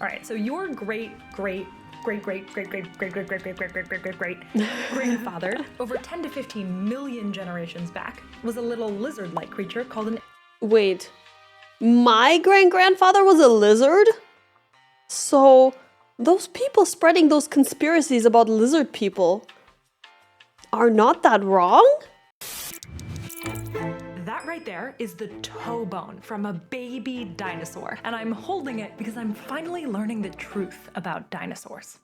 All right, so your great-great-great-great-great-great-great-great-great-great-great-grandfather, over 10 to 15 million generations back, was a little lizard-like creature called an... Wait, my great-grandfather was a lizard? So, those people spreading those conspiracies about lizard people are not that wrong? That right there is the toe bone from a baby dinosaur, and I'm holding it because I'm finally learning the truth about dinosaurs.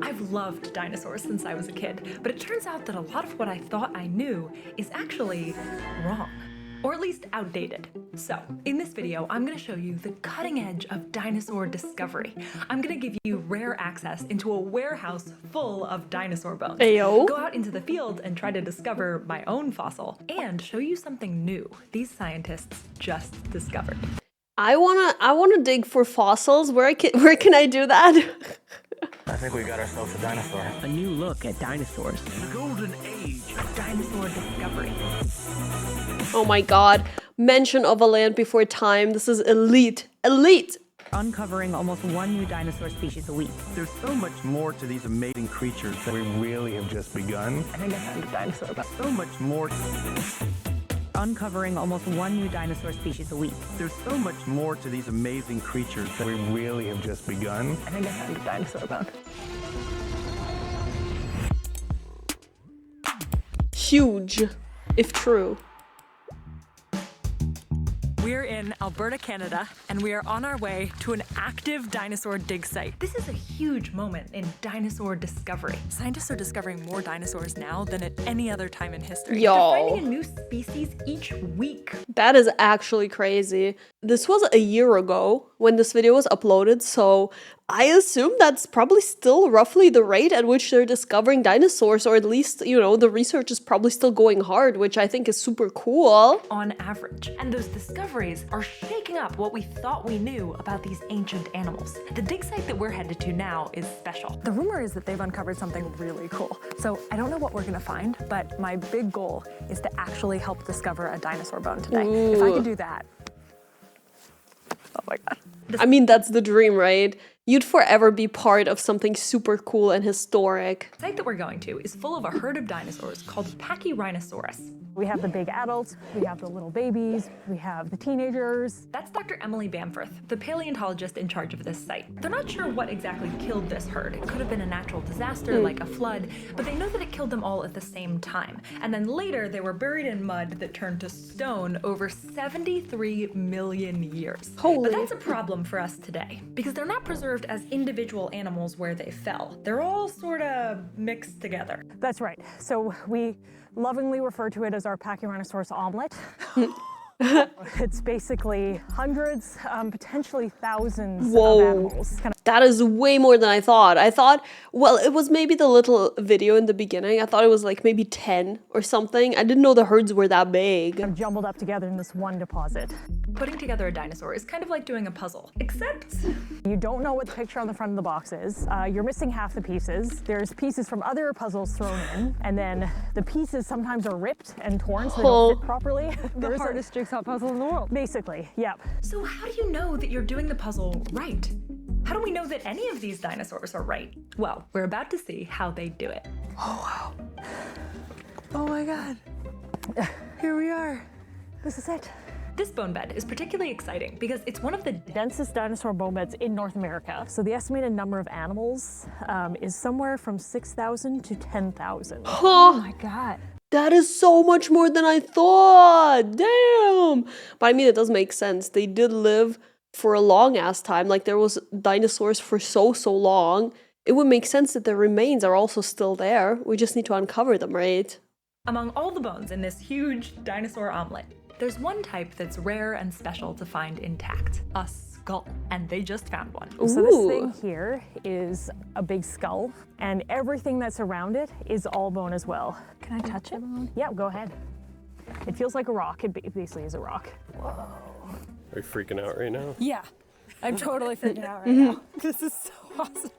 I've loved dinosaurs since I was a kid, but it turns out that a lot of what I thought I knew is actually wrong, or at least outdated. So, in this video, I'm gonna show you the cutting edge of dinosaur discovery. I'm gonna give you rare access into a warehouse full of dinosaur bones. Ayo. Go out into the field and try to discover my own fossil, and show you something new these scientists just discovered. I wanna dig for fossils. Where can I do that? I think we got ourselves a dinosaur. A new look at dinosaurs. The golden age of Dinosaur discovery. Oh my god. Mention of a land before time. This is elite. Elite! Uncovering almost one new dinosaur species a week. There's so much more to these amazing creatures that we really have just begun. I think I found a dinosaur about So much more. uncovering almost one new dinosaur species a week. There's so much more to these amazing creatures that we really have just begun. I think I found a dinosaur bone. Huge, if true. We're in Alberta, Canada, and we are on our way to an active dinosaur dig site. This is a huge moment in dinosaur discovery. Scientists are discovering more dinosaurs now than at any other time in history. Yo. They're finding a new species each week. That is actually crazy. This was a year ago when this video was uploaded, so I assume that's probably still roughly the rate at which they're discovering dinosaurs, or at least, you know, the research is probably still going hard, which I think is super cool. On average. And those discoveries are shaking up what we thought we knew about these ancient animals. The dig site that we're headed to now is special. The rumor is that they've uncovered something really cool. So I don't know what we're gonna find, but my big goal is to actually help discover a dinosaur bone today. Ooh. If I could do that, oh my God. I mean, that's the dream, right? You'd forever be part of something super cool and historic. The site that we're going to is full of a herd of dinosaurs called Pachyrhinosaurus. We have the big adults, we have the little babies, we have the teenagers. That's Dr. Emily Bamforth, the paleontologist in charge of this site. They're not sure what exactly killed this herd. It could have been a natural disaster like a flood, but they know that it killed them all at the same time. And then later they were buried in mud that turned to stone over 73 million years. Holy. But that's a problem for us today, because they're not preserved as individual animals where they fell. They're all sort of mixed together. That's right. So we lovingly refer to it as our Pachyrhinosaurus omelet. It's basically hundreds, potentially thousands Whoa. of animals. That is way more than I thought. I thought, well, it was maybe the little video in the beginning. I thought it was like maybe 10 or something. I didn't know the herds were that big. Kind of jumbled up together in this one deposit. Putting together a dinosaur is kind of like doing a puzzle, except You don't know what the picture on the front of the box is. You're missing half the pieces. There's pieces from other puzzles thrown in, and then the pieces sometimes are ripped and torn so they don't fit properly. The hardest jigsaw puzzle in the world. Basically, yep. So how do you know that you're doing the puzzle right? How do we know that any of these dinosaurs are right? Well, we're about to see how they do it. Oh my God. Here we are. This is it. This bone bed is particularly exciting because it's one of the Densest dinosaur bone beds in North America. So the estimated number of animals is somewhere from 6,000 to 10,000. Oh my God. That is so much more than I thought. Damn. But I mean, it does make sense. They did live for a long ass time. Like there was dinosaurs for so long. It would make sense that their remains are also still there. We just need to uncover them, right? Among all the bones in this huge dinosaur omelet, there's one type that's rare and special to find intact, a skull, and they just found one. So this Ooh. thing here is a big skull, and everything that's around it is all bone as well. Can I touch it? Yeah, go ahead. It feels like a rock. It basically is a rock. Are you freaking out right now? Yeah. I'm totally freaking out right now. This is so awesome.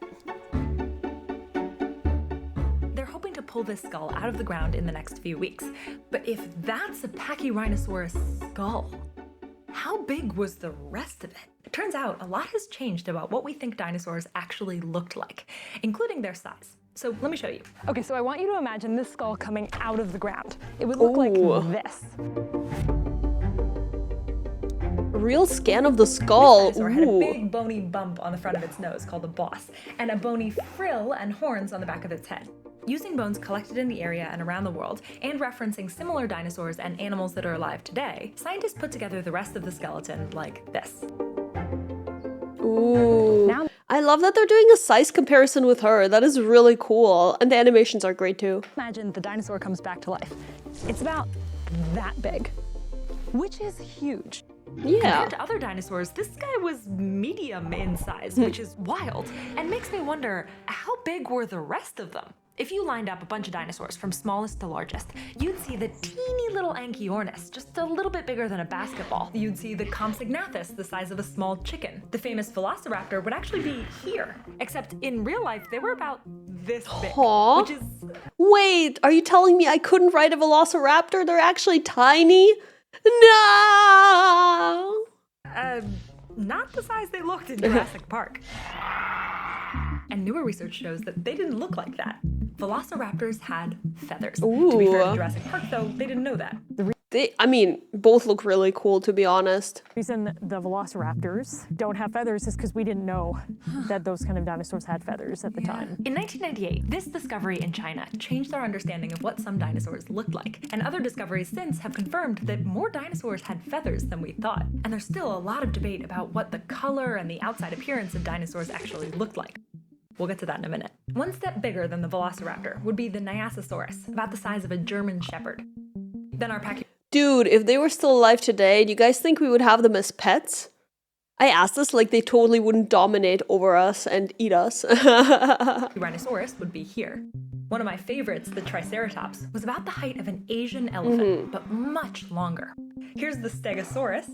They're hoping to pull this skull out of the ground in the next few weeks. But if that's a Pachyrhinosaurus skull, how big was the rest of it? Turns out a lot has changed about what we think dinosaurs actually looked like, including their size. So let me show you. Okay, so I want you to imagine this skull coming out of the ground. It would look like this. Real scan of the skull. This dinosaur had a big bony bump on the front of its nose called a boss, and a bony frill and horns on the back of its head. Using bones collected in the area and around the world, and referencing similar dinosaurs and animals that are alive today, scientists put together the rest of the skeleton like this. Ooh. I love that they're doing a size comparison with her. That is really cool. And the animations are great too. Imagine the dinosaur comes back to life. It's about that big, which is huge. Yeah. Compared to other dinosaurs, this guy was medium in size, which is wild, and makes me wonder, how big were the rest of them? If you lined up a bunch of dinosaurs from smallest to largest, you'd see the teeny little Anchiornis, just a little bit bigger than a basketball. You'd see the Compsognathus, the size of a small chicken. The famous Velociraptor would actually be here, except in real life, they were about this big, Aww. which is... Wait, are you telling me I couldn't ride a Velociraptor? They're actually tiny? No! Not the size they looked in Jurassic Park. And newer research shows that they didn't look like that. Velociraptors had feathers. To be fair to Jurassic Park, though, they didn't know that. Both look really cool, to be honest. The reason the Velociraptors don't have feathers is because we didn't know that those kind of dinosaurs had feathers at the time. In 1998, this discovery in China changed our understanding of what some dinosaurs looked like, and other discoveries since have confirmed that more dinosaurs had feathers than we thought. And there's still a lot of debate about what the color and the outside appearance of dinosaurs actually looked like. We'll get to that in a minute. One step bigger than the Velociraptor would be the Nyasasaurus, about the size of a German Shepherd. Then our Dude, if they were still alive today, do you guys think we would have them as pets? I asked this like they totally wouldn't dominate over us and eat us. Tyrannosaurus would be here. One of my favorites, the Triceratops, was about the height of an Asian elephant, but much longer. Here's the Stegosaurus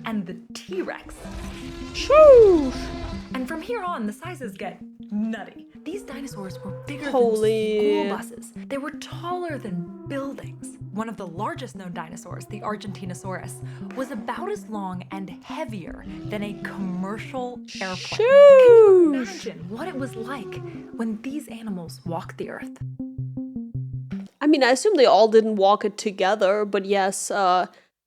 and the T-Rex. Shoo! And from here on, the sizes get nutty. These dinosaurs were bigger than school buses. They were taller than buildings. One of the largest known dinosaurs, the Argentinosaurus, was about as long and heavier than a commercial airplane. Can you imagine what it was like when these animals walked the earth? I mean, I assume they all didn't walk it together, but yes,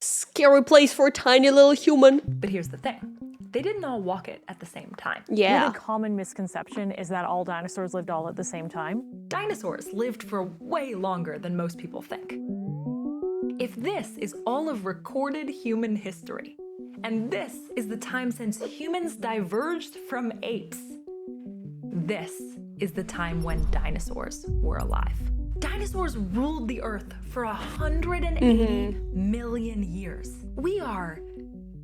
scary place for a tiny little human. But here's the thing. They didn't all walk it at the same time. Yeah. The common misconception is that all dinosaurs lived all at the same time. Dinosaurs lived for way longer than most people think. If this is all of recorded human history, and this is the time since humans diverged from apes, this is the time when dinosaurs were alive. Dinosaurs ruled the earth for 180 million years. We are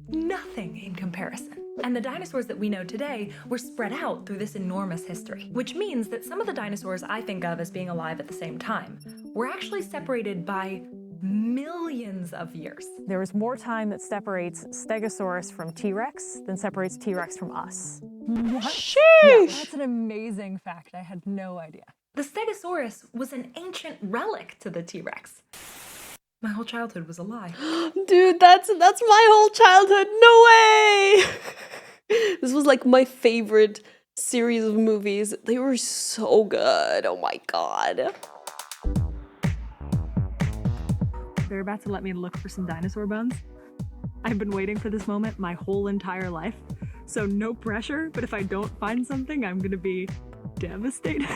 nothing in comparison. And the dinosaurs that we know today were spread out through this enormous history, which means that some of the dinosaurs I think of as being alive at the same time were actually separated by millions of years. There is more time that separates Stegosaurus from T-Rex than separates T-Rex from us. What? Sheesh! Yeah, that's an amazing fact. I had no idea. The Stegosaurus was an ancient relic to the T-Rex. My whole childhood was a lie. Dude, that's my whole childhood. No way! This was like my favorite series of movies. They were so good. Oh my god. They're about to let me look for some dinosaur bones. I've been waiting for this moment my whole entire life. So no pressure, but if I don't find something, I'm gonna be devastated.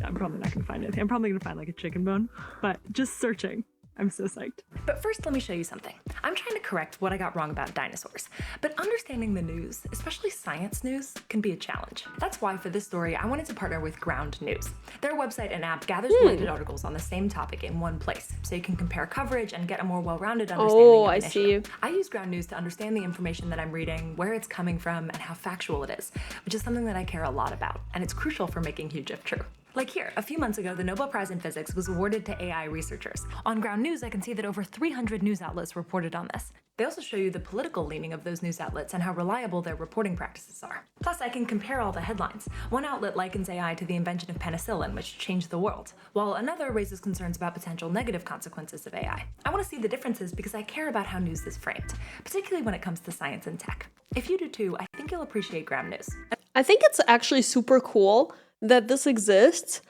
I'm probably not gonna find anything. I'm probably gonna find like a chicken bone, but just searching. I'm so psyched. But first, let me show you something. I'm trying to correct what I got wrong about dinosaurs, but understanding the news, especially science news, can be a challenge. That's why for this story, I wanted to partner with Ground News. Their website and app gathers related articles on the same topic in one place, so you can compare coverage and get a more well-rounded understanding of an issue. I use Ground News to understand the information that I'm reading, where it's coming from, and how factual it is, which is something that I care a lot about, and it's crucial for making Huge If True. Like here, a few months ago, the Nobel Prize in Physics was awarded to AI researchers. On Ground News, I can see that over 300 news outlets reported on this. They also show you the political leaning of those news outlets and how reliable their reporting practices are. Plus, I can compare all the headlines. One outlet likens AI to the invention of penicillin, which changed the world, while another raises concerns about potential negative consequences of AI. I want to see the differences because I care about how news is framed, particularly when it comes to science and tech. If you do too, I think you'll appreciate Ground News. I think it's actually super cool that this exists.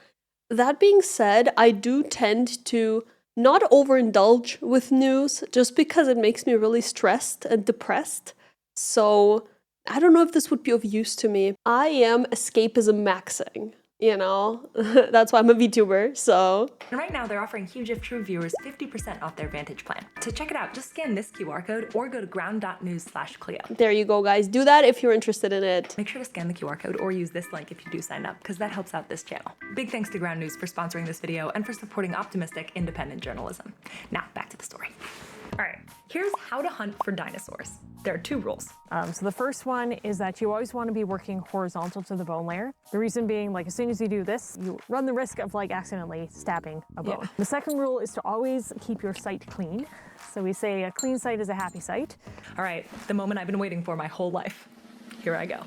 That being said, I do tend to not overindulge with news just because it makes me really stressed and depressed. So I don't know if this would be of use to me. I am escapism maxing, you know? That's why I'm a VTuber, so. And right now they're offering Huge If True viewers 50% off their Vantage plan. To check it out, just scan this QR code or go to ground.news/Cleo. There you go, guys. Do that if you're interested in it. Make sure to scan the QR code or use this link if you do sign up, because that helps out this channel. Big thanks to Ground News for sponsoring this video and for supporting optimistic, independent journalism. Now, back to the story. All right, here's how to hunt for dinosaurs. There are 2 rules. So the first one is that you always want to be working horizontal to the bone layer. The reason being, like, as soon as you do this, you run the risk of like accidentally stabbing a bone. Yeah. The second rule is to always keep your sight clean. So we say a clean sight is a happy sight. All right, the moment I've been waiting for my whole life. Here I go.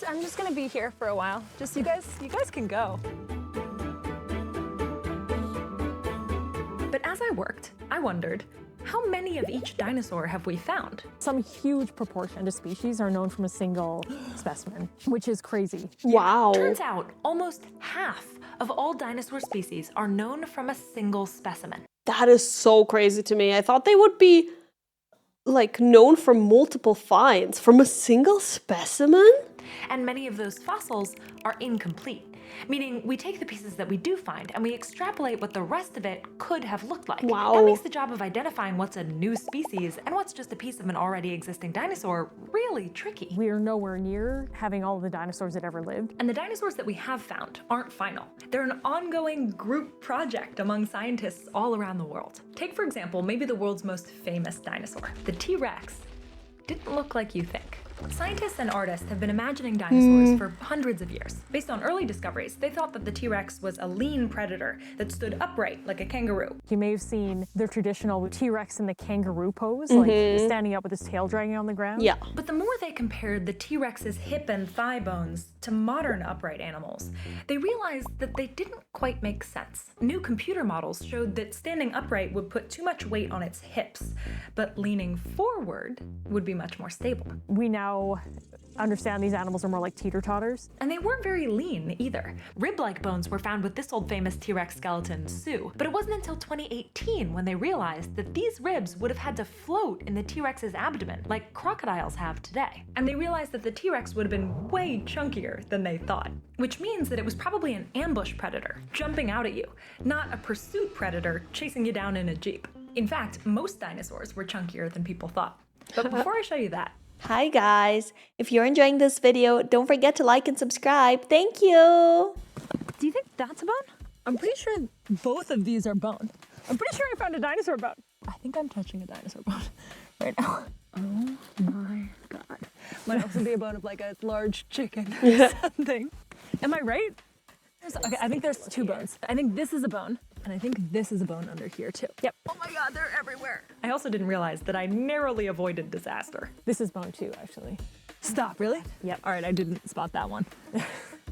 I'm just gonna be here for a while. Just you guys can go. But as I worked, I wondered, how many of each dinosaur have we found? Some huge proportion of species are known from a single specimen, which is crazy. Wow. Turns out almost half of all dinosaur species are known from a single specimen. That is so crazy to me. I thought they would be like known from multiple finds from a single specimen. And many of those fossils are incomplete, meaning we take the pieces that we do find and we extrapolate what the rest of it could have looked like. Wow. That makes the job of identifying what's a new species and what's just a piece of an already existing dinosaur really tricky. We are nowhere near having all of the dinosaurs that ever lived. And the dinosaurs that we have found aren't final. They're an ongoing group project among scientists all around the world. Take, for example, maybe the world's most famous dinosaur. The T-Rex didn't look like you think. Scientists and artists have been imagining dinosaurs for hundreds of years. Based on early discoveries, they thought that the T-Rex was a lean predator that stood upright like a kangaroo. You may have seen the traditional T-Rex in the kangaroo pose, like standing up with his tail dragging on the ground. Yeah. But the more they compared the T-Rex's hip and thigh bones to modern upright animals, they realized that they didn't quite make sense. New computer models showed that standing upright would put too much weight on its hips, but leaning forward would be much more stable. We now understand these animals are more like teeter-totters. And they weren't very lean either. Rib-like bones were found with this old famous T-Rex skeleton, Sue. But it wasn't until 2018 when they realized that these ribs would have had to float in the T-Rex's abdomen, like crocodiles have today. And they realized that the T-Rex would have been way chunkier than they thought. Which means that it was probably an ambush predator, jumping out at you, not a pursuit predator chasing you down in a Jeep. In fact, most dinosaurs were chunkier than people thought. But before I show you that, Hi guys, if you're enjoying this video, don't forget to like and subscribe. Thank you! Do you think that's a bone? I'm pretty sure both of these are bone. I'm pretty sure I found a dinosaur bone. I think I'm touching a dinosaur bone right now. Oh my god. Might also be a bone of like a large chicken or something. Am I right? Okay, I think there's 2 bones. I think this is a bone, and I think this is a bone under here too. Yep. Oh my god, they're everywhere. I also didn't realize that I narrowly avoided disaster. This is bone too, actually. Stop, really? Yep. All right, I didn't spot that one.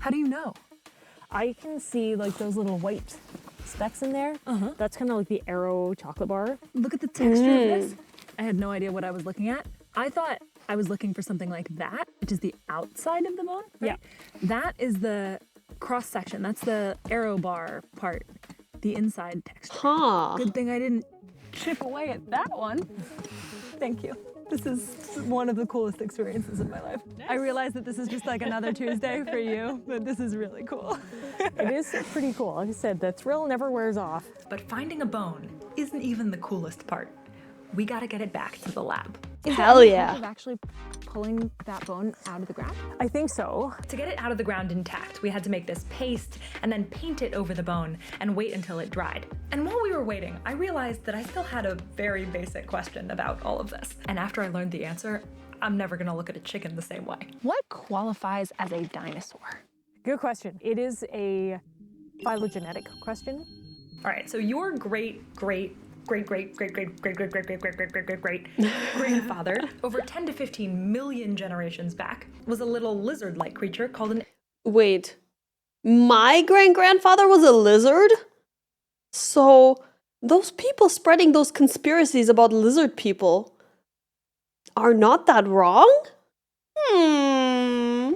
How do you know? I can see like those little white specks in there. That's kind of like the Arrow chocolate bar. Look at the texture of this. I had no idea what I was looking at. I thought I was looking for something like that, which is the outside of the bone. Right? Yeah. That is the cross section. That's the arrow bar part, the inside texture. Huh. Good thing I didn't chip away at that one. Thank you. This is one of the coolest experiences of my life. I realize that this is just like another Tuesday for you, but this is really cool. It is pretty cool. Like I said, the thrill never wears off. But finding a bone isn't even the coolest part. We gotta get it back to the lab. Hell yeah. Of actually pulling that bone out of the ground? I think so. To get it out of the ground intact, we had to make this paste and then paint it over the bone and wait until it dried. And while we were waiting, I realized that I still had a very basic question about all of this. And after I learned the answer, I'm never gonna look at a chicken the same way. What qualifies as a dinosaur? Good question. It is a Phylogenetic question. All right, so your great-great-great-great-great-great-great-great-great-great-great-great-grandfather, over 10 to 15 million generations back, was a little lizard-like creature called an... Wait, my great-grandfather was a lizard? So, those people spreading those conspiracies about lizard people are not that wrong?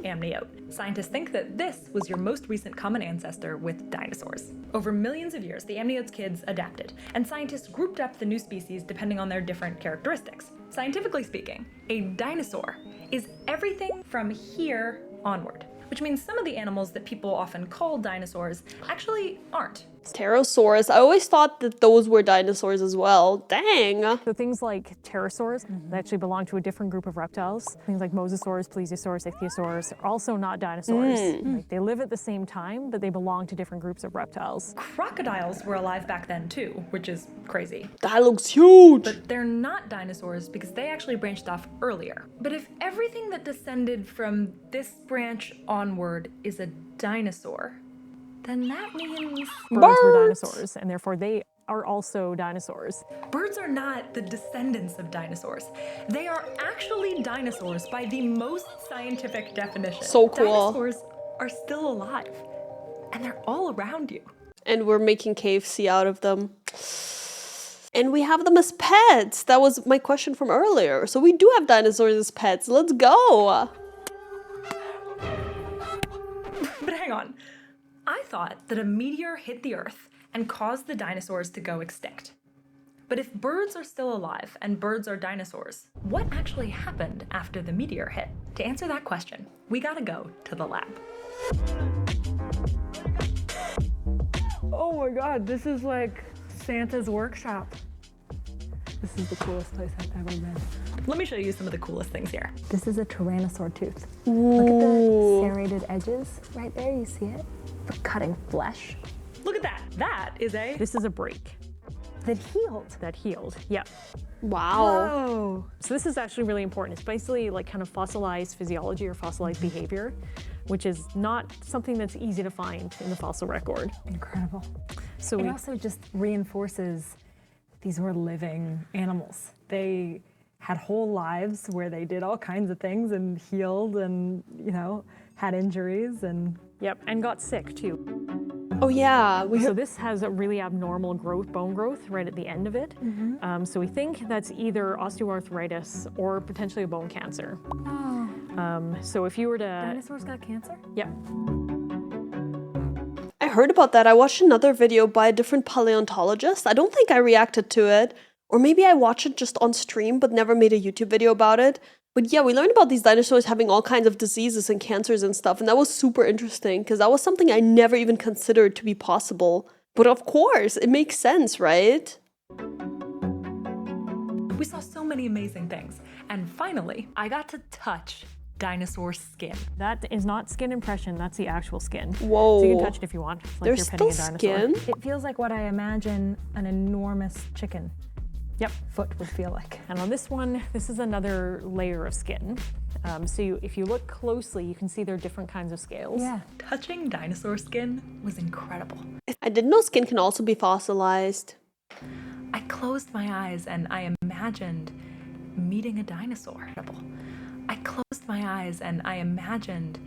amniote. Scientists think that this was your most recent common ancestor with dinosaurs. Over millions of years, the amniote's kids adapted, and scientists grouped up the new species depending on their different characteristics. Scientifically speaking, a dinosaur is everything from here onward, which means some of the animals that people often call dinosaurs actually aren't. Pterosaurs. I always thought that those were dinosaurs as well. Dang. So things like pterosaurs, they actually belong to a different group of reptiles. Things like mosasaurs, plesiosaurs, ichthyosaurs are also not dinosaurs. Like, they live at the same time, but they belong to different groups of reptiles. Crocodiles were alive back then too, which is crazy. That looks huge. But they're not dinosaurs because they actually branched off earlier. But if everything that descended from this branch onward is a dinosaur, then that means Birds were dinosaurs, and therefore they are also dinosaurs. birds are not the descendants of dinosaurs. They are actually dinosaurs by the most scientific definition. So cool. Dinosaurs are still alive, and they're all around you. And we're making KFC out of them. And we have them as pets. That was my question from earlier. So we do have dinosaurs as pets. Let's go. But hang on. I thought that a meteor hit the Earth and caused the dinosaurs to go extinct. But if birds are still alive and birds are dinosaurs, what actually happened after the meteor hit? To answer that question, we gotta go to the lab. Oh my god, this is like Santa's workshop. This is the coolest place I've ever been. Let me show you some of the coolest things here. This is a tyrannosaur tooth. Look at the serrated edges right there, you see it? For cutting flesh. Look at that. That is a... This is a break. That healed. That healed, yeah. Wow. Oh. So this is actually really important. It's basically like kind of fossilized physiology or fossilized behavior, which is not something that's easy to find in the fossil record. Incredible. So It also just reinforces these were living animals. They had whole lives where they did all kinds of things and healed and, you know, had injuries and... Yep, and got sick too. Oh yeah. So this has a really abnormal growth, bone growth, right at the end of it. So we think that's either osteoarthritis or potentially a bone cancer. So if you were to... Dinosaurs got cancer? Yep. I heard about that. I watched another video by a different paleontologist. I don't think I reacted to it. Or maybe I watched it just on stream but never made a YouTube video about it. But yeah, we learned about these dinosaurs having all kinds of diseases and cancers and stuff, and that was super interesting because that was something I never even considered to be possible. But of course, it makes sense, right? We saw so many amazing things. And finally, I got to touch dinosaur skin. That is not skin impression, that's the actual skin. Whoa. So you can touch it if you want, like There's you're petting still a dinosaur. skin? It feels like what I imagine an enormous chicken Yep. foot would feel like. And on this one, this is another layer of skin. If you look closely, you can see there are different kinds of scales. Yeah. Touching dinosaur skin was incredible. I didn't know skin can also be fossilized. I closed my eyes and I imagined meeting a dinosaur. I closed my eyes and I imagined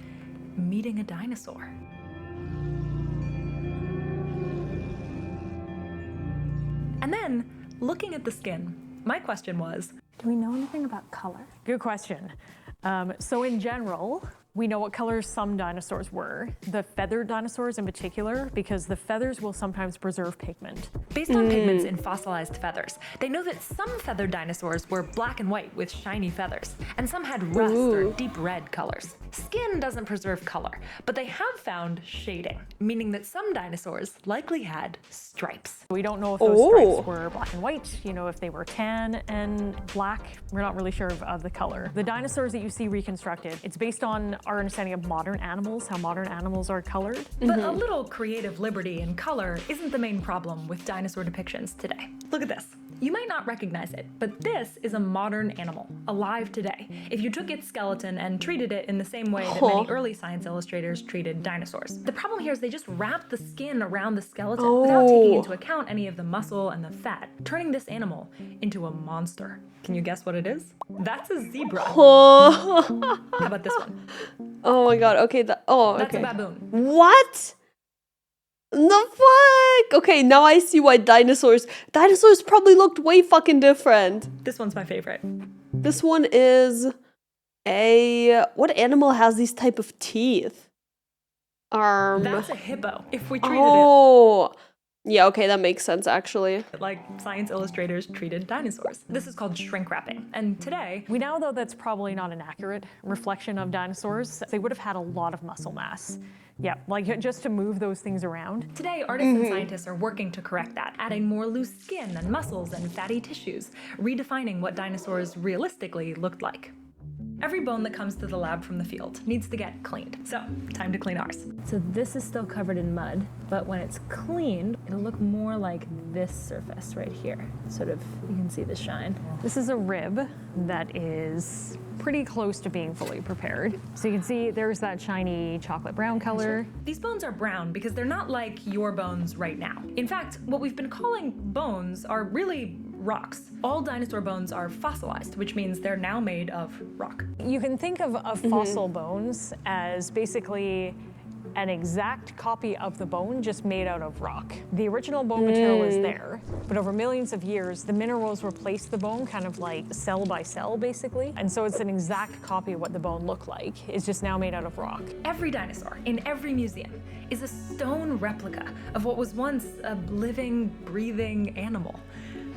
meeting a dinosaur. And then, looking at the skin, my question was, Do we know anything about color? Good question. So in general, we know what colors some dinosaurs were. The feathered dinosaurs in particular, because the feathers will sometimes preserve pigment. based on pigments in fossilized feathers, they know that some feathered dinosaurs were black and white with shiny feathers, and some had rust or deep red colors. Skin doesn't preserve color, but they have found shading, meaning that some dinosaurs likely had stripes. We don't know if those stripes were black and white, you know, if they were tan and black. We're not really sure of the color. The dinosaurs that you see reconstructed, it's based on our understanding of modern animals, how modern animals are colored. But a little creative liberty in color isn't the main problem with dinosaur depictions today. Look at this. You might not recognize it, but this is a modern animal, alive today. If you took its skeleton and treated it in the same way that many early science illustrators treated dinosaurs. The problem here is they just wrapped the skin around the skeleton without taking into account any of the muscle and the fat, turning this animal into a monster. Can you guess what it is? That's a zebra. How about this one? Oh my god, okay, That's okay. a baboon. What? The fuck? Okay, now I see why dinosaurs probably looked way fucking different. This one's my favorite. This one is what animal has these type of teeth? That's a hippo. If we treated Oh. Yeah, okay, that makes sense actually. it like science illustrators treated dinosaurs. This is called shrink wrapping. And today, We now know that's probably not an accurate reflection of dinosaurs. They would have had a lot of muscle mass. Yeah, like just to move those things around. Today, artists and scientists are working to correct that, adding more loose skin and muscles and fatty tissues, redefining what dinosaurs realistically looked like. Every bone that comes to the lab from the field needs to get cleaned. So, time to clean ours. So this is still covered in mud, but when it's cleaned, it'll look more like this surface right here. Sort of, you can see the shine. This is a rib that is pretty close to being fully prepared. So you can see there's that shiny chocolate brown color. These bones are brown because they're not like your bones right now. In fact, what we've been calling bones are really rocks. All dinosaur bones are fossilized, which means they're now made of rock. You can think of fossil bones as basically an exact copy of the bone just made out of rock. The original bone material is there, but over millions of years, the minerals replaced the bone kind of like cell by cell, basically. And so it's an exact copy of what the bone looked like. It's just now made out of rock. Every dinosaur in every museum is a stone replica of what was once a living, breathing animal.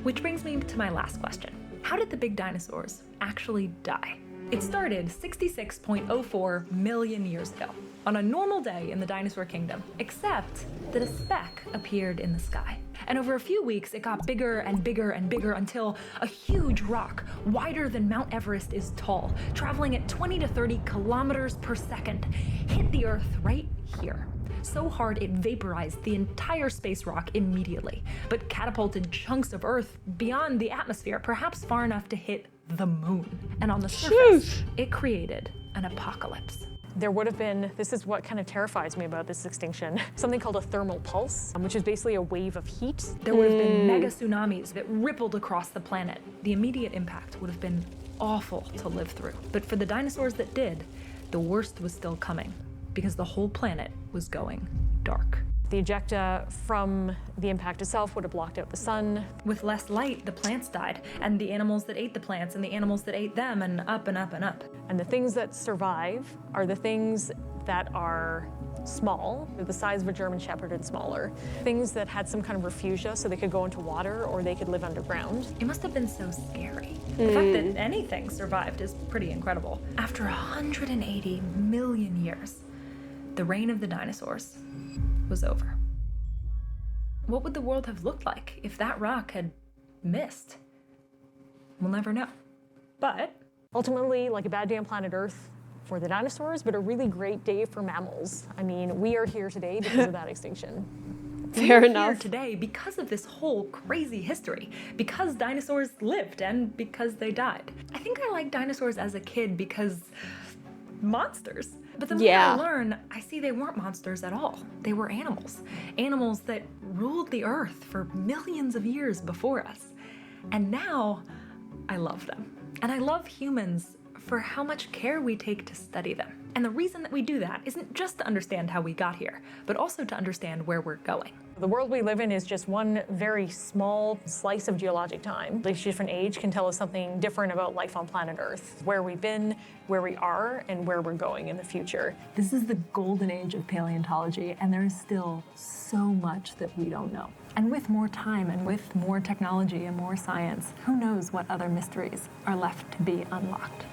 Which brings me to my last question. How did the big dinosaurs actually die? It started 66.04 million years ago, on a normal day in the dinosaur kingdom, except that a speck appeared in the sky. And over a few weeks, it got bigger and bigger and bigger until a huge rock, wider than Mount Everest is tall, traveling at 20 to 30 kilometers per second, hit the Earth right here. So hard it vaporized the entire space rock immediately, but catapulted chunks of Earth beyond the atmosphere, perhaps far enough to hit the moon. And on the surface, it created an apocalypse. There would have been, this is what kind of terrifies me about this extinction, something called a thermal pulse, which is basically a wave of heat. There would have been mega tsunamis that rippled across the planet. The immediate impact would have been awful to live through. But for the dinosaurs that did, the worst was still coming, because the whole planet was going dark. The ejecta from the impact itself would have blocked out the sun. With less light, the plants died, and the animals that ate the plants, and the animals that ate them, and up and up and up. And the things that survive are the things that are small, they're the size of a German Shepherd and smaller. Things that had some kind of refugia, so they could go into water or they could live underground. It must have been so scary. The fact that anything survived is pretty incredible. After 180 million years, the reign of the dinosaurs was over. What would the world have looked like if that rock had missed? We'll never know. But ultimately, like a bad day on planet Earth for the dinosaurs, but a really great day for mammals. I mean, we are here today because of that extinction. Fair enough. We're here today because of this whole crazy history, because dinosaurs lived and because they died. I think I liked dinosaurs as a kid because monsters. But the more I learn, I see they weren't monsters at all. They were animals. Animals that ruled the earth for millions of years before us. And now, I love them. And I love humans for how much care we take to study them. And the reason that we do that isn't just to understand how we got here, but also to understand where we're going. The world we live in is just one very small slice of geologic time. Each different age can tell us something different about life on planet Earth, where we've been, where we are, and where we're going in the future. This is the golden age of paleontology, and there is still so much that we don't know. And with more time and with more technology and more science, who knows what other mysteries are left to be unlocked.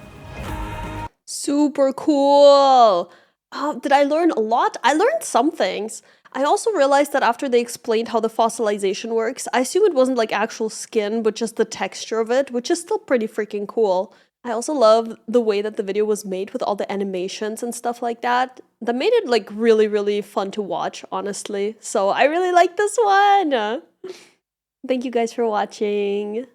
Super cool. Did I learn a lot? I learned some things. I also realized that after they explained how the fossilization works, I assume it wasn't like actual skin, but just the texture of it, which is still pretty freaking cool. I also love the way that the video was made with all the animations and stuff like that. That made it like really, really fun to watch, honestly. So I really like this one. Thank you guys for watching.